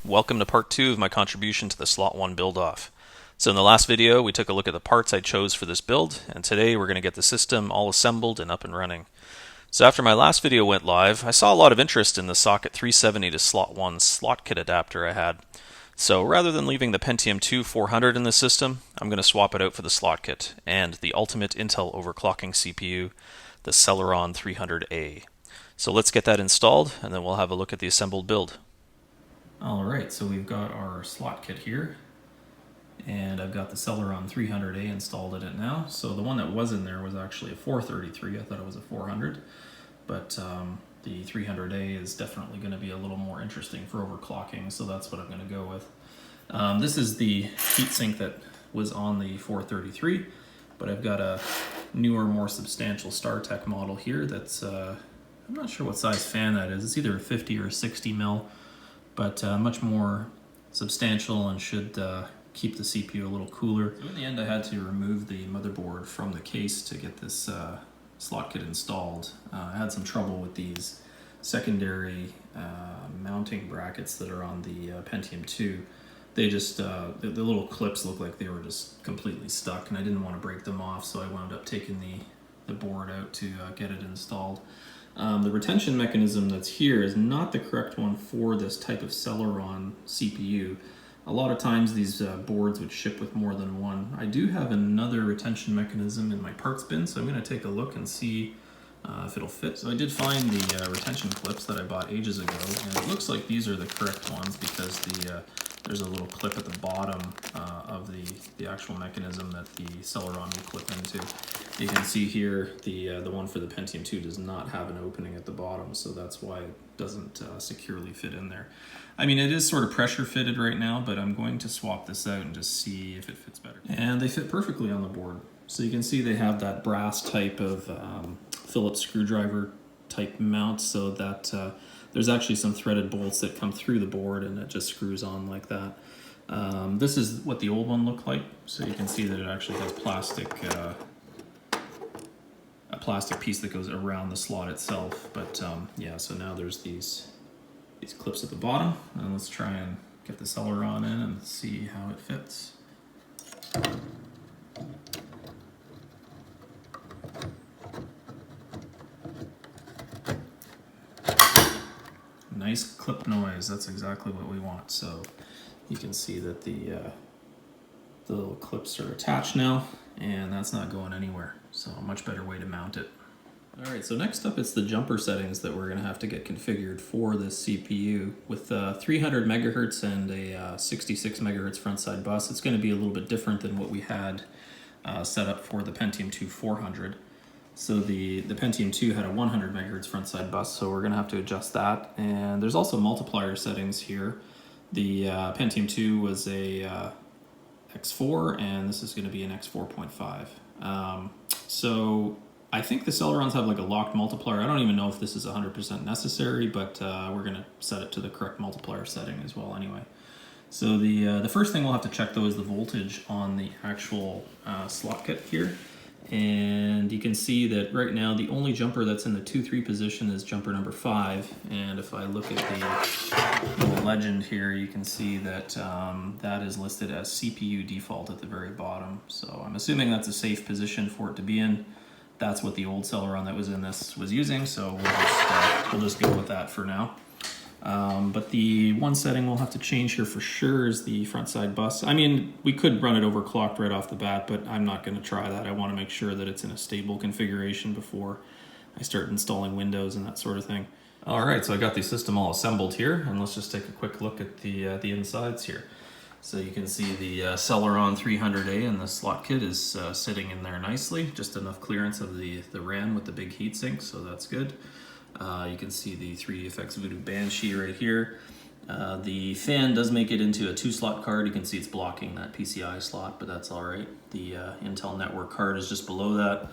Welcome to part 2 of my contribution to the Slot 1 build-off. So in the last video we took a look at the parts I chose for this build, and today we're going to get the system all assembled and up and running. So after my last video went live, I saw a lot of interest in the socket 370 to Slot 1 Slotket adapter I had. So rather than leaving the Pentium II 400 in the system, I'm going to swap it out for the Slotket and the ultimate Intel overclocking CPU, the Celeron 300A. So let's get that installed and then we'll have a look at the assembled build. Alright, so we've got our Slotket here, and I've got the Celeron 300A installed in it now. So the one that was in there was actually a 433, I thought it was a 400, but the 300A is definitely going to be a little more interesting for overclocking, so that's what I'm going to go with. This is the heatsink that was on the 433, but I've got a newer, more substantial StarTech model here that's, I'm not sure what size fan that is, it's either a 50 or a 60 mil, but much more substantial and should keep the CPU a little cooler. So in the end I had to remove the motherboard from the case to get this Slotket installed. I had some trouble with these secondary mounting brackets that are on the Pentium II. They just, the little clips look like they were just completely stuck, and I didn't want to break them off, so I wound up taking the board out to get it installed. The retention mechanism that's here is not the correct one for this type of Celeron CPU. A lot of times these boards would ship with more than one. I do have another retention mechanism in my parts bin, so I'm going to take a look and see if it'll fit. So I did find the retention clips that I bought ages ago, and it looks like these are the correct ones because there's a little clip at the bottom of the actual mechanism that the Celeron will clip into. You can see here the one for the Pentium II does not have an opening at the bottom, so that's why it doesn't securely fit in there. I mean, it is sort of pressure fitted right now, but I'm going to swap this out and just see if it fits better. And they fit perfectly on the board. So you can see they have that brass type of Phillips screwdriver type mount, so that there's actually some threaded bolts that come through the board and it just screws on like that. This is what the old one looked like, so you can see that it actually has a plastic piece that goes around the slot itself. But yeah, so now there's these clips at the bottom, and let's try and get the Celeron in and see how it fits. Nice clip noise, that's exactly what we want. So you can see that the little clips are attached now, and that's not going anywhere. So a much better way to mount it. Alright, so next up it's the jumper settings that we're going to have to get configured for this CPU. With 300 megahertz and a 66 megahertz front side bus, it's going to be a little bit different than what we had set up for the Pentium II 400. So the Pentium II had a 100 megahertz front side bus, so we're going to have to adjust that. And there's also multiplier settings here. The Pentium II was a X4, and this is going to be an X4.5. So I think the Celerons have like a locked multiplier. I don't even know if this is 100% necessary, but we're going to set it to the correct multiplier setting as well anyway. So the first thing we'll have to check though is the voltage on the actual Slotket here. And you can see that right now the only jumper that's in the 2-3 position is jumper number 5. And if I look at the little legend here, you can see that that is listed as CPU default at the very bottom. So I'm assuming that's a safe position for it to be in. That's what the old Celeron that was in this was using, so we'll just go with that for now. But the one setting we'll have to change here for sure is the front side bus. I mean, we could run it overclocked right off the bat, but I'm not going to try that. I want to make sure that it's in a stable configuration before I start installing Windows and that sort of thing. Alright, so I got the system all assembled here, and let's just take a quick look at the insides here. So you can see the Celeron 300A and the Slotket is sitting in there nicely. Just enough clearance of the RAM with the big heatsink, so that's good. You can see the 3DFX Voodoo Banshee right here. The fan does make it into a 2-slot card. You can see it's blocking that PCI slot, but that's alright. The Intel network card is just below that.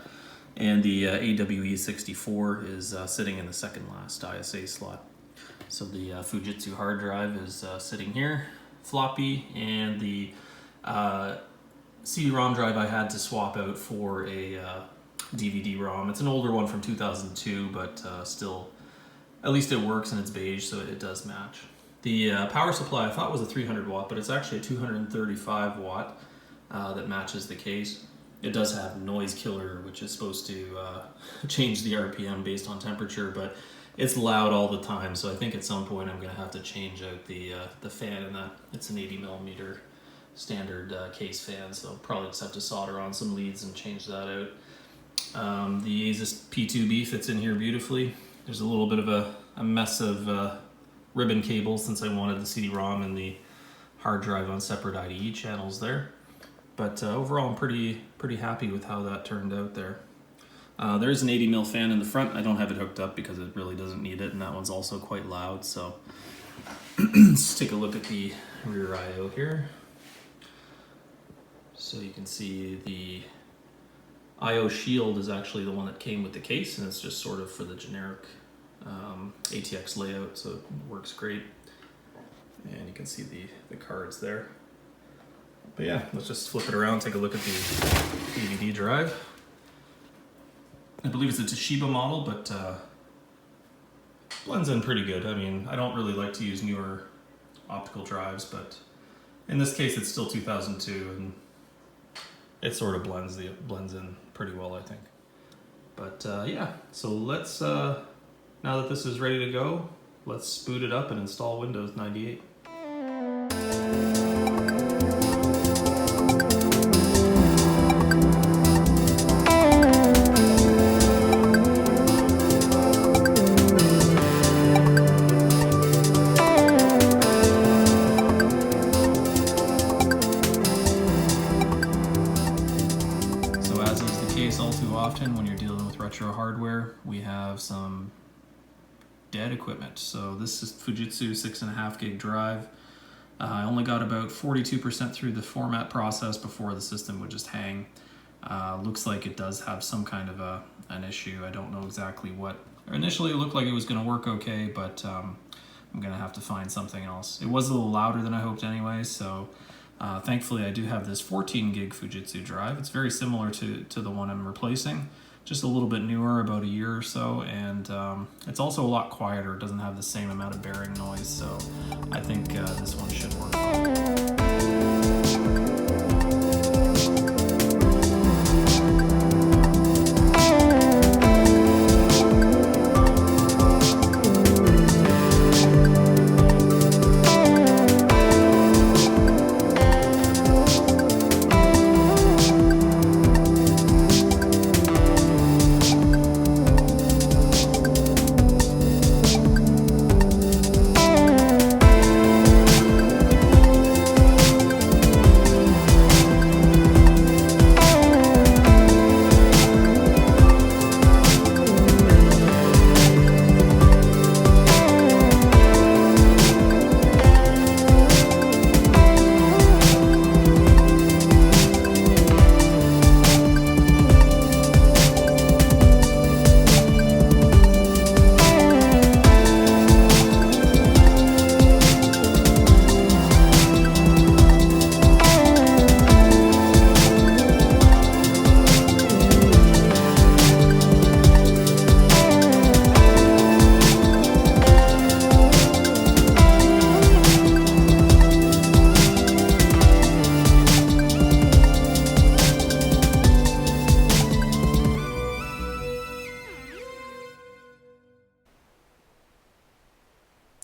And the AWE64 is sitting in the second last ISA slot. So the Fujitsu hard drive is sitting here. Floppy, and the CD-ROM drive I had to swap out for a DVD-ROM. It's an older one from 2002, but still, at least it works and it's beige, so it does match. The power supply I thought was a 300 watt, but it's actually a 235 watt that matches the case. It does have noise killer, which is supposed to change the RPM based on temperature, but it's loud all the time, so I think at some point I'm going to have to change out the fan in that. It's an 80 millimeter standard case fan, so probably just have to solder on some leads and change that out. The Asus P2B fits in here beautifully. There's a little bit of a mess of ribbon cables since I wanted the CD-ROM and the hard drive on separate IDE channels there. But overall, I'm pretty happy with how that turned out there. There is an 80 mil fan in the front. I don't have it hooked up because it really doesn't need it, and that one's also quite loud. So let's take a look at the rear I/O here. So you can see the I/O shield is actually the one that came with the case, and it's just sort of for the generic ATX layout, so it works great. And you can see the cards there. But yeah, let's just flip it around, take a look at the DVD drive. I believe it's a Toshiba model, but blends in pretty good. I mean, I don't really like to use newer optical drives, but in this case it's still 2002, and it sort of blends in pretty well, I think. But yeah, so let's, now that this is ready to go, let's boot it up and install Windows 98. All too often when you're dealing with retro hardware, we have some dead equipment. So this is Fujitsu 6.5 gig drive. I only got about 42% through the format process before the system would just hang. Looks like it does have some kind of an issue. I don't know exactly what. Initially it looked like it was going to work okay, but I'm going to have to find something else. It was a little louder than I hoped anyway, so thankfully I do have this 14 gig Fujitsu drive. It's very similar to the one I'm replacing, just a little bit newer, about a year or so, and it's also a lot quieter. It doesn't have the same amount of bearing noise, so I think this one should work well.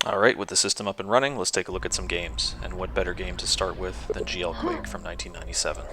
Alright, with the system up and running, let's take a look at some games. And what better game to start with than GLQuake from 1997.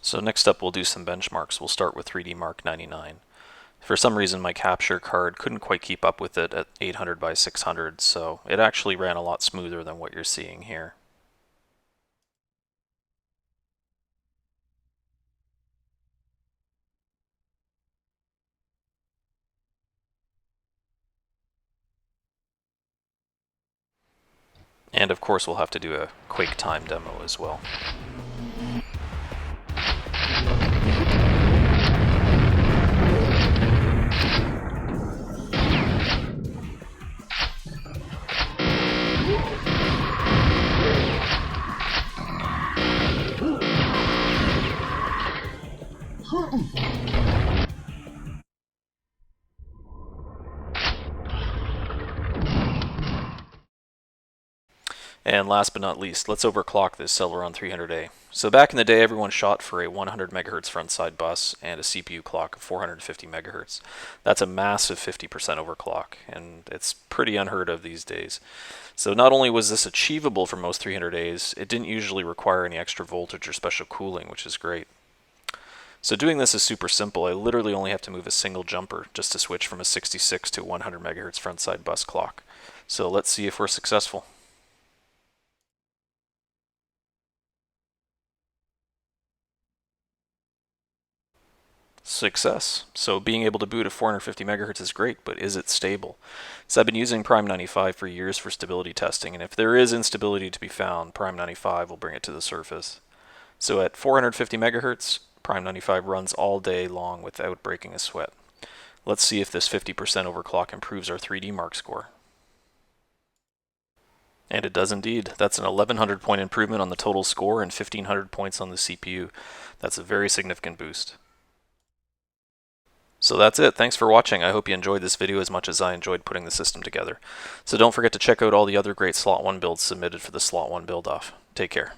So next up we'll do some benchmarks. We'll start with 3D Mark 99. For some reason my capture card couldn't quite keep up with it at 800 by 600, so it actually ran a lot smoother than what you're seeing here. And of course we'll have to do a Quake Timedemo as well. And last but not least, let's overclock this Celeron 300A. So back in the day, everyone shot for a 100 MHz frontside bus and a CPU clock of 450 MHz. That's a massive 50% overclock, and it's pretty unheard of these days. So not only was this achievable for most 300As, it didn't usually require any extra voltage or special cooling, which is great. So doing this is super simple. I literally only have to move a single jumper just to switch from a 66 to 100 MHz frontside bus clock. So let's see if we're successful. Success. So being able to boot at 450 megahertz is great, but is it stable? So I've been using Prime 95 for years for stability testing, and if there is instability to be found, Prime 95 will bring it to the surface. So at 450 megahertz, Prime 95 runs all day long without breaking a sweat. Let's see if this 50% overclock improves our 3D Mark score. And it does indeed. That's an 1100 point improvement on the total score and 1500 points on the CPU. That's a very significant boost. So that's it. Thanks for watching. I hope you enjoyed this video as much as I enjoyed putting the system together. So don't forget to check out all the other great Slot 1 builds submitted for the Slot 1 build-off. Take care.